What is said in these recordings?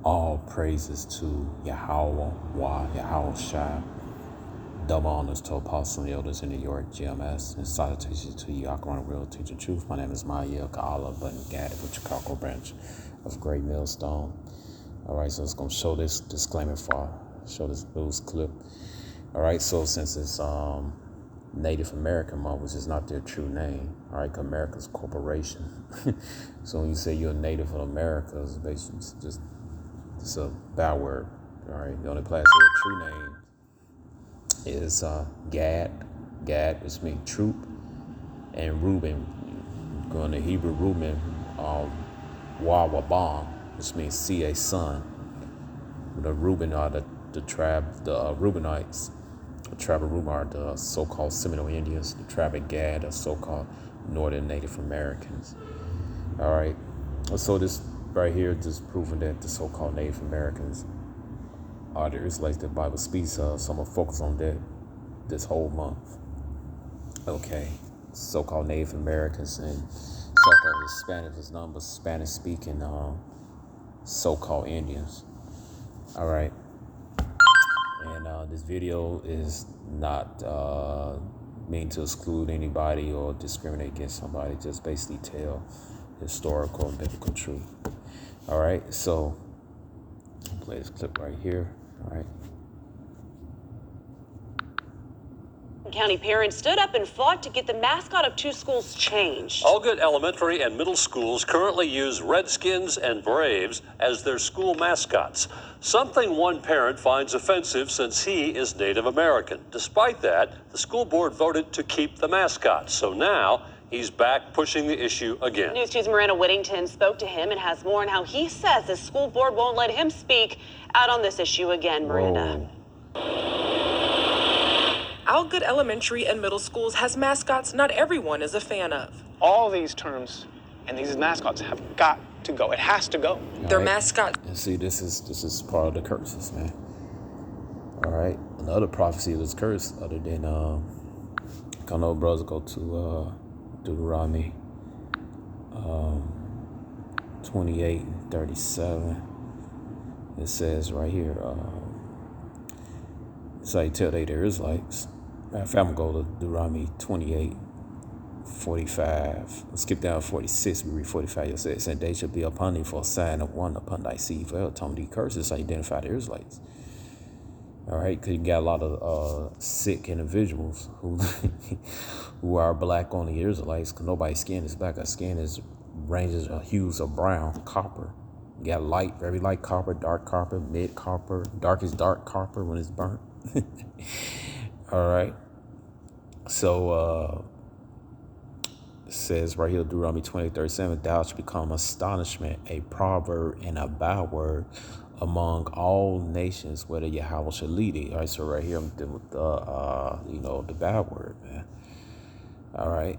All praises to Yahweh, Yahweh Shai. Double honors to Apostle and Elders in New York, GMS, and salutations to you, Akron Real Teacher Truth. My name is Maya Ka'ala Button Gaddy with Chicago branch of Great Millstone. All right, so it's going to show this disclaimer show this news clip. All right, so since it's Native American month, which is not their true name, all right, 'cause America's corporation. So when you say you're a Native of America, it's basically it's a bad word. All right, the only place of their true name is Gad, which means troop, and Reuben. Going to Hebrew, Reuben, Wawabam, which means see a son. The Reuben are the tribe, the Reubenites. The tribe of Reuben are the so-called Seminole Indians. The tribe of Gad are so-called Northern Native Americans. All right, so this right here just proving that the so-called Native Americans are the Israelites that the Bible speaks of. So I'm gonna focus on that this whole month. Okay, so-called Native Americans and so-called Hispanics is nothing but Spanish-speaking so-called Indians. All right, and this video is not mean to exclude anybody or discriminate against somebody. Just basically tell historical and biblical truth. All right, so I'll play this clip right here. All right. County parents stood up and fought to get the mascot of two schools changed. All good elementary and middle schools currently use Redskins and Braves as their school mascots, something one parent finds offensive since he is Native American. Despite that, the school board voted to keep the mascot, so now he's back pushing the issue again. News 2's Miranda Whittington spoke to him and has more on how he says the school board won't let him speak out on this issue again. Miranda. Algood Elementary and Middle Schools has mascots not everyone is a fan of. All these terms and these mascots have got to go. It has to go. Their mascot. And see, this is part of the curses, man. All right, another prophecy of this curse, other than I know brothers go to Deuteronomy 28 and 37. It says right here, so you tell they the Israelites. Matter of fact, I'm going to go to Deuteronomy 28, 45. Let's skip down 46. We read 45. It says, and they shall be upon thee for a sign of one upon thy seed forever. Tell me these curses, so identify the Israelites. All right, because you got a lot of sick individuals who are black on the Israelites, because nobody's skin is black. Our skin is ranges of hues of brown, copper. You got light, very light copper, dark copper, mid copper, darkest dark copper when it's burnt. All right. So it says right here, Deuteronomy 28:37, thou shalt become astonishment, a proverb, and a byword among all nations, whether Yahweh shall lead thee. All right, so right here I'm dealing with the byword, man. All right,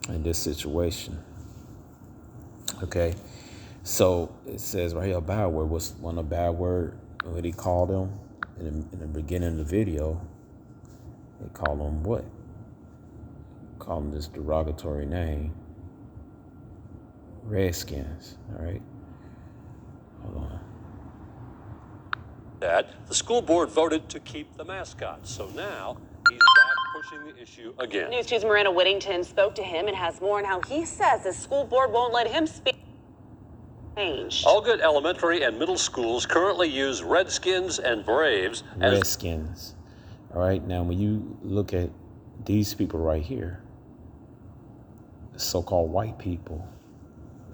in this situation. Okay, so it says right here, a byword. What's one of bad word? What he called them in the beginning of the video? They call them what? Call them this derogatory name. Redskins. All right. Hold on. The school board voted to keep the mascot, so now he's back pushing the issue again. News 2's Miranda Whittington spoke to him and has more on how he says the school board won't let him speak. All good elementary and middle schools currently use Redskins and Braves as Redskins. All right, now when you look at these people right here, the so-called white people,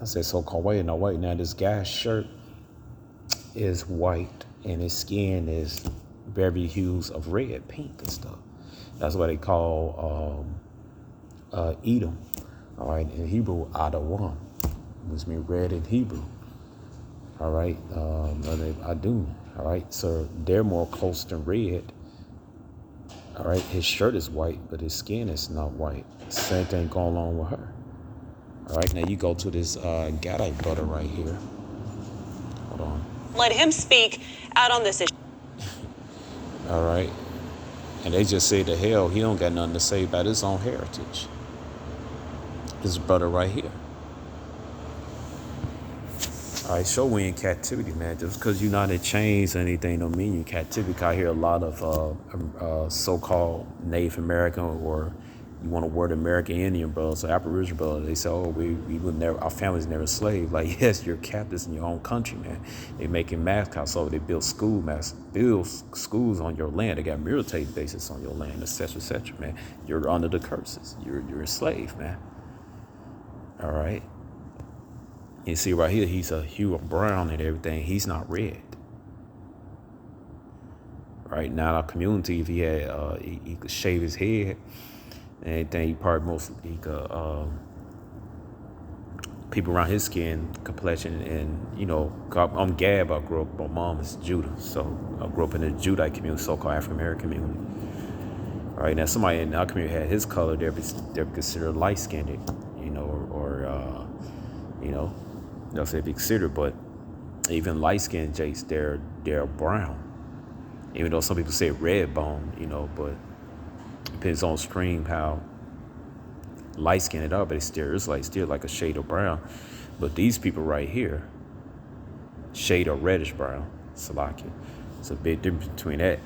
I say so-called white, not white. Now this guy's shirt is white and his skin is very hues of red, pink and stuff. That's what they call Edom. All right, in Hebrew, Adawam, which means red in Hebrew. All right, Adum. All right, so they're more close to red. All right, his shirt is white, but his skin is not white. Same thing going on with her. All right, now you go to this Gadite brother right here. Hold on. Let him speak out on this issue. All right, and they just say to hell, he don't got nothing to say about his own heritage. This brother right here. All right, show we in captivity, man. Just because you're not in chains or anything don't mean you're in captivity. I hear a lot of so-called Native American, or you want to word American Indian brothers or Aboriginal brothers. They say, oh, we would never, our families never enslaved. Like, yes, you're captives in your own country, man. They making mascots over. They build schools on your land. They got military bases on your land, etc., man. You're under the curses. You're enslaved, man. All right. You see right here, he's a hue of brown and everything. He's not red. Right now, our community, if he had, he could shave his head and anything. He probably he could, people around his skin complexion, and you know, I'm Gab. I grew up. My mom is Judah, so I grew up in the Judite community, so-called African American community. All right, now somebody in our community had his color. They're considered light-skinned, you know, or you know. That's what they consider, but even light-skinned Jakes, they're brown. Even though some people say red bone, you know, but it depends on stream how light-skinned it are, but it's still like a shade of brown. But these people right here, shade of reddish brown, Salakia. It's a big difference between that.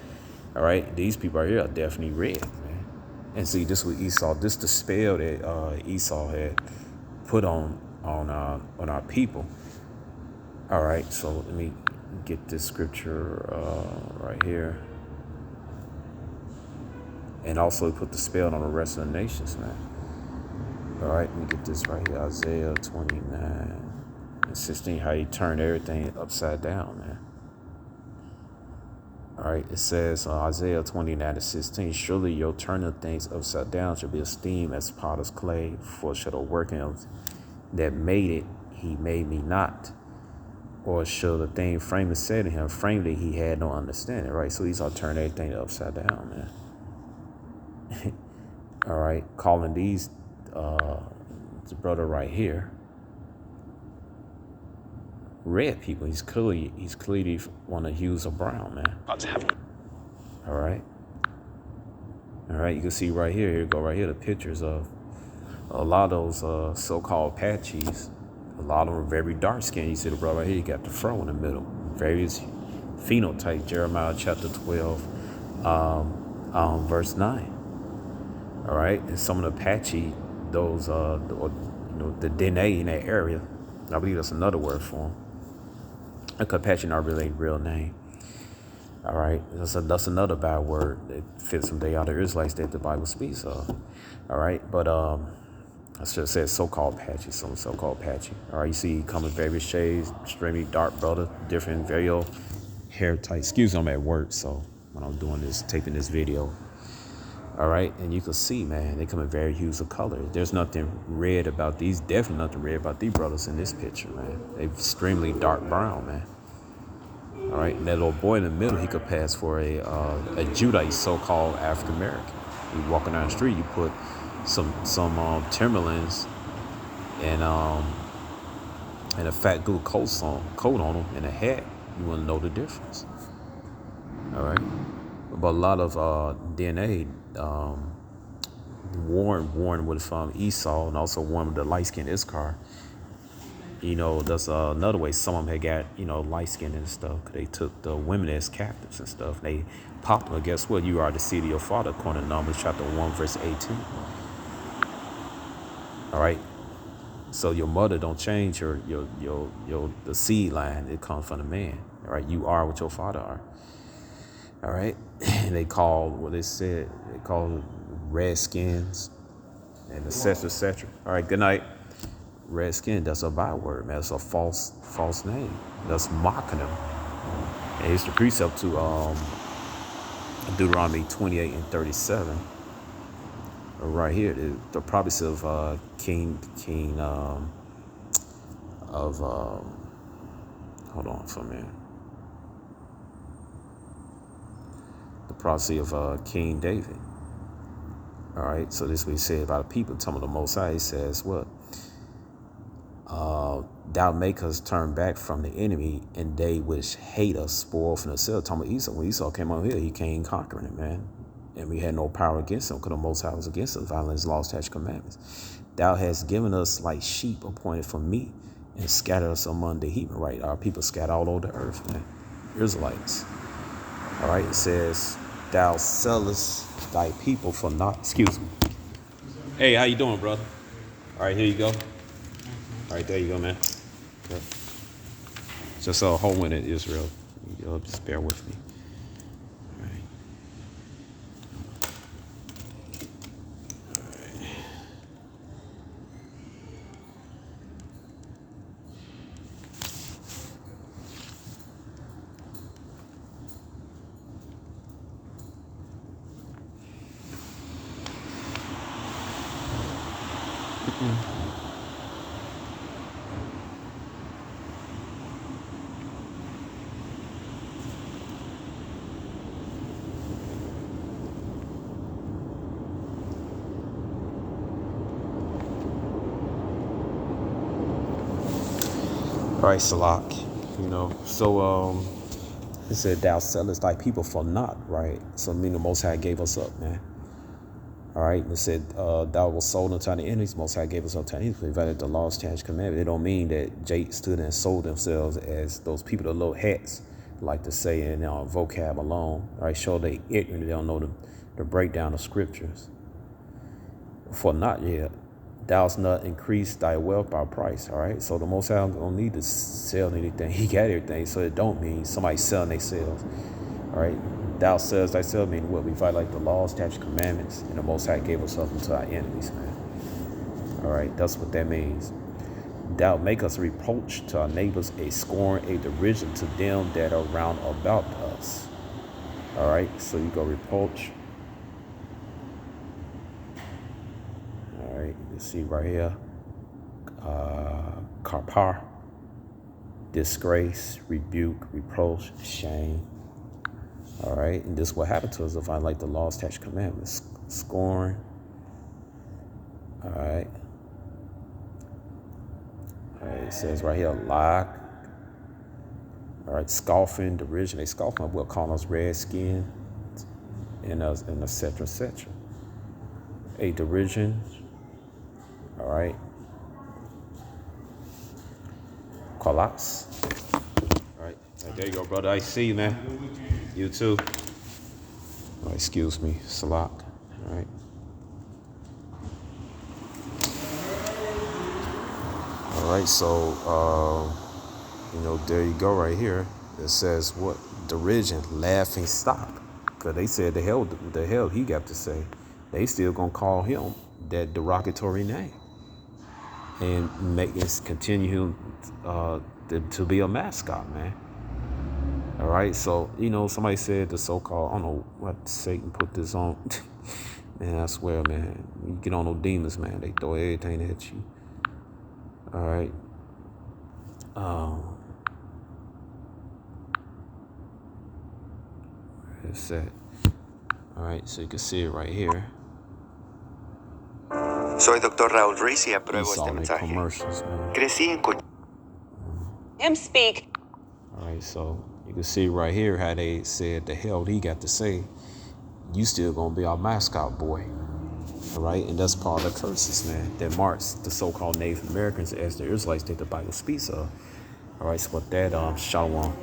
All right, these people right here are definitely red, man. And see, this was Esau. This the spell that Esau had put on our people. All right, so let me get this scripture right here, and also put the spell on the rest of the nations, man. All right, let me get this right here, Isaiah 29:16. How he turned everything upside down, man. All right, it says Isaiah 29:16. Surely your turning things upside down shall be esteemed as potter's clay, for shall the working of that made it, he made me not. Or shall the thing framed and said to him, framed it, he had no understanding, right? So he's all turn everything upside down, man. All right, calling these, the brother right here, red people. He's clearly one of the hues of brown, man. All right. All right, you can see right here, the pictures of a lot of those so-called Apaches. A lot of them are very dark skinned. You see the brother right here, you got the fro in the middle. Various phenotypes, Jeremiah chapter 12, verse 9. All right, and some of the Apache, those, the Dene in that area, I believe that's another word for them. Apache not really a real name. All right, that's another bad word that fits from the other Israelites that the Bible speaks of. All right, but I should have said so-called Apache, some so-called Apache. All right, you see coming various shades, extremely dark brother, different various hair type. Excuse me, I'm at work, so when I'm doing this, taping this video. All right, and you can see, man, they come in various hues of color. There's nothing red about these, definitely nothing red about these brothers in this picture, man. They're extremely dark brown, man. All right, and that little boy in the middle, he could pass for a Judite, so-called African American. You walking down the street, you put some Timberlands and a fat good coat on them and a hat, you wouldn't know the difference. All right, but a lot of DNA warned with from Esau, and also warned with the light-skinned Issachar. You know, that's another way some of them had got, you know, light-skinned and stuff, because they took the women as captives and stuff. They popped them. Guess what? You are the seed of your father, according to Numbers chapter 1, verse 18. All right. So your mother don't change the seed line. It comes from the man. All right. You are what your father are. All right. And they call redskins and et cetera. All right. Good night. Redskin, that's a byword, man. That's a false name. That's mocking them. And it's the precept to Deuteronomy 28:37. Right here, the prophecy of hold on for a minute. The prophecy of King David. All right, so this is what he said about the people. Talking about the Most High, he says what? Thou make us turn back from the enemy, and they which hate us spoil from themselves. Talking about Esau. When Esau came out here, he came conquering it, man. And we had no power against him, because the Most High was against us, violence, laws, statutes, commandments. Thou hast given us like sheep appointed for meat, and scatter us among the heathen, right? Our people scatter all over the earth, man. Israelites. All right, it says, thou sellest thy people for not. Excuse me. Hey, how you doing, brother? All right, here you go. All right, there you go, man. Okay. Just a whole one in Israel. Just bear with me. All right. All right, Salak. So it said, thou sellest thy people for naught, right? So meaning the Most High gave us up, man. All right, and it said, thou was sold unto the enemies, Most High gave us up to enemies, we violated the laws, statutes, commandments. It don't mean that Jake stood and sold themselves as those people that little hats like to say in vocab alone. All right, show they ignorant, they don't know the breakdown of scriptures. For not yet, thou's not increase thy wealth by price. All right, so the Most High don't need to sell anything. He got everything, so it don't mean somebody selling themselves. All right, thou sells thyself mean what? We violate the laws, statutes, commandments, and the Most High gave us up unto our enemies, man. All right, that's what that means. Thou make us reproach to our neighbors, a scorn, a derision to them that are round about us. All right, so you go reproach. All right, you see right here, karpar, disgrace, rebuke, reproach, shame. All right, and this is what happened to us if I like the laws, statutes, commandments. Scorn. All right. All right, it says right here, lie. All right, scoffing, derision. They scoff on, we'll call us redskin, and et cetera, et cetera. A derision. All right. Collapse. All right, there you go, brother. I see you, man. You too. Oh, excuse me, Salak. All right. All right, so there you go right here. It says what? Derision, laughing stock. Because they said the hell he got to say. They still gonna call him that derogatory name. And make this continue to be a mascot, man. All right, so somebody said the so-called, I don't know what Satan put this on. Man, I swear, man, you get on those demons, man, they throw everything at you. All right. Where is that? All right, so you can see it right here. Soy Dr. Raúl Ruiz y apruebo este mensaje. Commercials, man. Crecí en Him speak. All right, so you can see right here how they said the hell he got to say, you still gonna be our mascot, boy. All right, and that's part of the curses, man, that marks the so-called Native Americans as the Israelites that the Bible speaks of. All right, so with that, Shalom.